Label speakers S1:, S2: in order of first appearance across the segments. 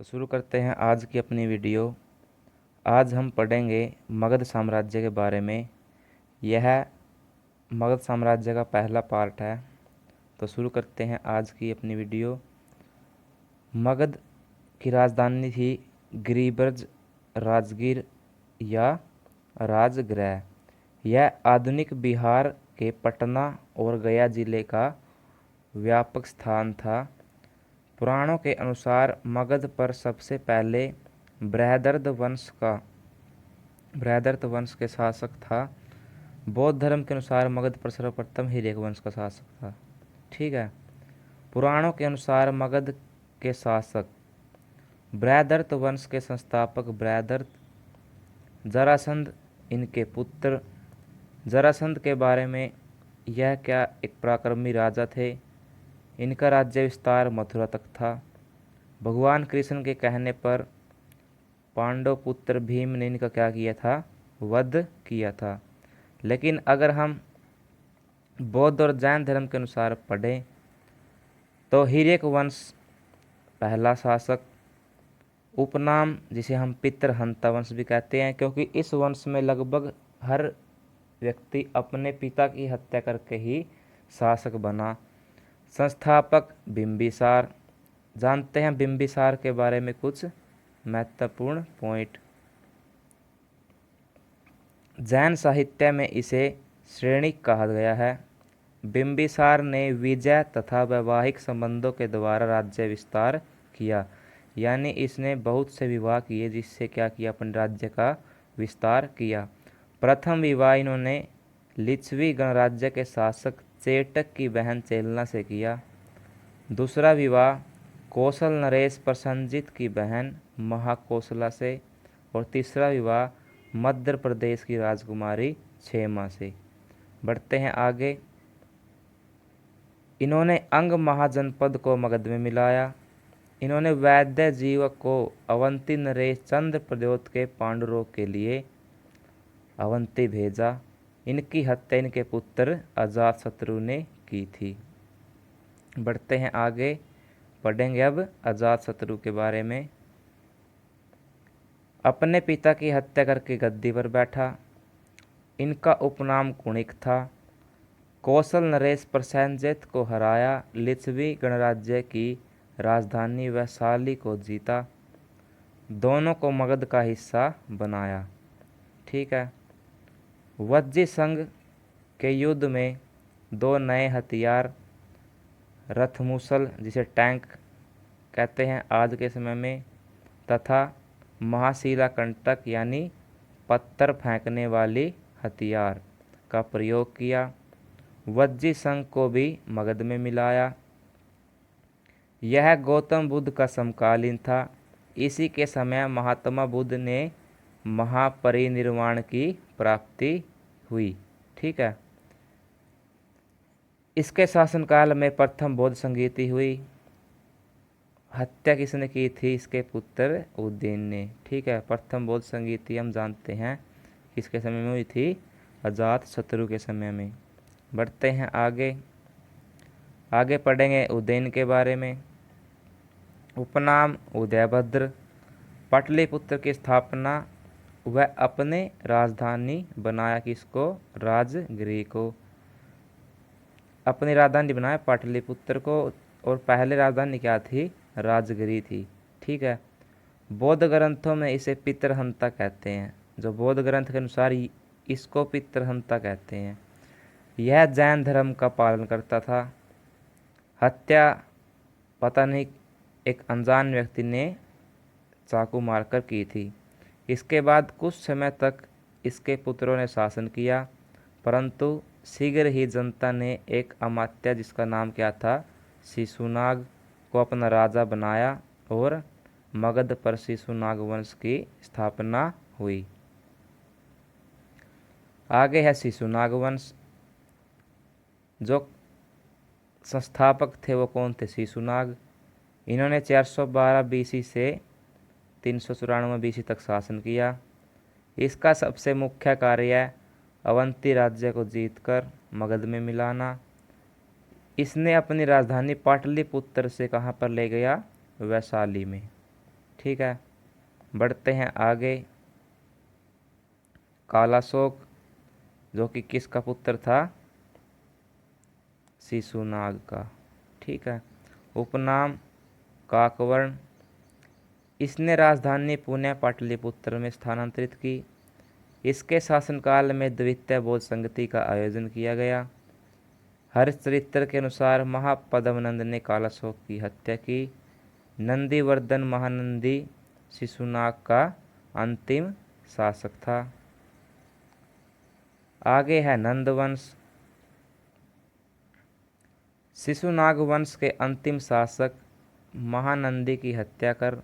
S1: तो शुरू करते हैं आज की अपनी वीडियो। आज हम पढ़ेंगे मगध साम्राज्य के बारे में। यह मगध साम्राज्य का पहला पार्ट है। तो शुरू करते हैं आज की अपनी वीडियो। मगध की राजधानी थी गिरिब्रज राजगीर या राजगृह। यह आधुनिक बिहार के पटना और गया जिले का व्यापक स्थान था। पुराणों के अनुसार मगध पर सबसे पहले बृहद्रथ वंश के शासक था। बौद्ध धर्म के अनुसार मगध पर सर्वप्रथम हिरण्यक वंश का शासक था। ठीक है। पुराणों के अनुसार मगध के शासक बृहद्रथ वंश के संस्थापक बृहद्रथ, जरासंध इनके पुत्र। जरासंध के बारे में यह क्या एक पराक्रमी राजा थे। इनका राज्य विस्तार मथुरा तक था। भगवान कृष्ण के कहने पर पांडव पुत्र भीम ने इनका क्या किया था, वध किया था। लेकिन अगर हम बौद्ध और जैन धर्म के अनुसार पढ़ें तो हिरण्यक वंश पहला शासक, उपनाम जिसे हम पितृहंता वंश भी कहते हैं, क्योंकि इस वंश में लगभग हर व्यक्ति अपने पिता की हत्या करके ही शासक बना। संस्थापक बिंबिसार। जानते हैं बिंबिसार के बारे में कुछ महत्वपूर्ण पॉइंट। जैन साहित्य में इसे श्रेणिक कहा गया है। बिंबिसार ने विजय तथा वैवाहिक संबंधों के द्वारा राज्य विस्तार किया, यानी इसने बहुत से विवाह किए जिससे क्या किया, अपने राज्य का विस्तार किया। प्रथम विवाह इन्होंने लिच्छवी गणराज्य के शासक चेटक की बहन चेलना से किया। दूसरा विवाह कौशल नरेश प्रसन्नजीत की बहन महाकौशला से। और तीसरा विवाह मध्य प्रदेश की राजकुमारी क्षेमा से। बढ़ते हैं आगे। इन्होंने अंग महाजनपद को मगध में मिलाया। इन्होंने वैद्य जीवक को अवंती नरेश चंद्र प्रद्योत के पांडुरोग के लिए अवंती भेजा। इनकी हत्या इनके पुत्र अजातशत्रु ने की थी। बढ़ते हैं आगे, पढ़ेंगे अब अजातशत्रु के बारे में। अपने पिता की हत्या करके गद्दी पर बैठा। इनका उपनाम कुणिक था। कौशल नरेश प्रसेनजित को हराया। लिच्छवी गणराज्य की राजधानी वैशाली को जीता। दोनों को मगध का हिस्सा बनाया। ठीक है। वज्जी संघ के युद्ध में दो नए हथियार रथमुसल जिसे टैंक कहते हैं आज के समय में, तथा महाशिला कंटक यानी पत्थर फेंकने वाली हथियार का प्रयोग किया। वज्जी संघ को भी मगध में मिलाया। यह गौतम बुद्ध का समकालीन था। इसी के समय महात्मा बुद्ध ने महापरिनिर्वाण की प्राप्ति हुई। ठीक है। इसके शासनकाल में प्रथम बौद्ध संगीति हुई। हत्या किसने की थी, इसके पुत्र उदयन ने। ठीक है। प्रथम बौद्ध संगीति हम जानते हैं किसके समय में हुई थी, अजातशत्रु के समय में। बढ़ते हैं आगे। आगे पढ़ेंगे उदयन के बारे में। उपनाम उदयभद्र। पाटलिपुत्र की स्थापना वह अपने राजधानी बनाया किसको, राजगृह को। अपनी राजधानी बनाया पाटलिपुत्र को, और पहले राजधानी क्या थी, राजगृह थी। ठीक है। बौद्ध ग्रंथों में इसे पितृहंता कहते हैं। जो बौद्ध ग्रंथ के अनुसार इसको पितृहंता कहते हैं। यह जैन धर्म का पालन करता था। हत्या पता नहीं एक अनजान व्यक्ति ने चाकू मारकर की थी। इसके बाद कुछ समय तक इसके पुत्रों ने शासन किया, परंतु शीघ्र ही जनता ने एक अमात्य जिसका नाम क्या था, शिशुनाग को अपना राजा बनाया और मगध पर शिशुनाग वंश की स्थापना हुई। आगे है शिशुनाग वंश। जो संस्थापक थे वो कौन थे, शिशुनाग। इन्होंने 412 बीसी से 394 बीसी तक शासन किया। इसका सबसे मुख्य कार्य अवंती राज्य को जीतकर मगध में मिलाना। इसने अपनी राजधानी पाटलिपुत्र से कहाँ पर ले गया, वैशाली में। ठीक है। बढ़ते हैं आगे। कालाशोक जो कि किसका पुत्र था? शिशुनाग का। ठीक है। उपनाम काकवर्ण। इसने राजधानी पुणे पाटलिपुत्र में स्थानांतरित की। इसके शासनकाल में द्वितीय बौद्ध संगति का आयोजन किया गया। हरिश्चरित्र के अनुसार महापद्मनंद ने कालाशोक की हत्या की। नंदीवर्धन महानंदी शिशुनाग का अंतिम शासक था। आगे है नंद वंश। शिशुनाग वंश के अंतिम शासक महानंदी की हत्या कर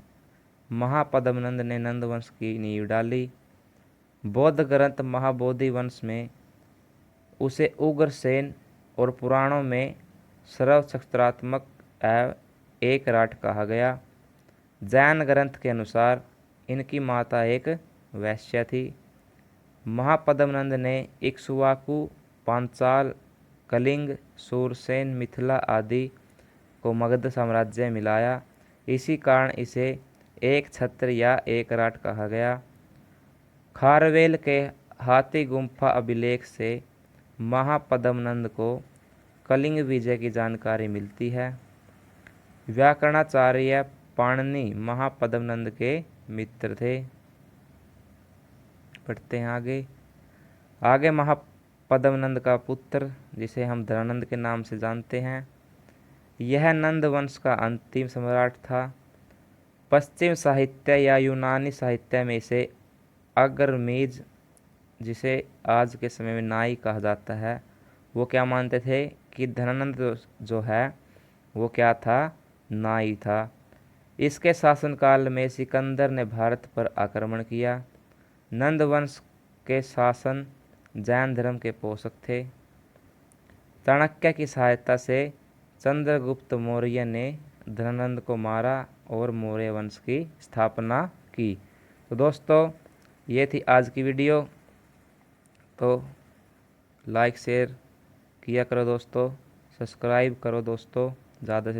S1: महापद्मनंद ने नंद वंश की नींव डाली। बौद्ध ग्रंथ महाबोधि वंश में उसे उग्रसेन और पुराणों में सर्वशक्तिरात्मक एवं एक राट कहा गया। जैन ग्रंथ के अनुसार इनकी माता एक वैश्या थी। महापद्मनंद ने इक्ष्वाकु, पांचाल, कलिंग, सूरसेन, मिथिला आदि को मगध साम्राज्य में मिलाया। इसी कारण इसे एक छत्र या एक राट कहा गया। खारवेल के हाथी गुम्फा अभिलेख से महापद्मनंद को कलिंग विजय की जानकारी मिलती है। व्याकरणाचार्य पाणिनि महापद्मनंद के मित्र थे। पढ़ते हैं आगे महापद्मनंद का पुत्र जिसे हम धनानंद के नाम से जानते हैं, यह नंद वंश का अंतिम सम्राट था। पश्चिम साहित्य या यूनानी साहित्य में इसे अग्रमीज, जिसे आज के समय में नाई कहा जाता है, वो क्या मानते थे कि धनानंद जो है वो क्या था? नाई था। इसके शासनकाल में सिकंदर ने भारत पर आक्रमण किया। नंद वंश के शासन जैन धर्म के पोषक थे। चाणक्य की सहायता से चंद्रगुप्त मौर्य ने धनानंद को मारा और मौर्य वंश की स्थापना की। तो दोस्तों ये थी आज की वीडियो। तो लाइक शेयर किया करो दोस्तों, सब्सक्राइब करो दोस्तों ज़्यादा से।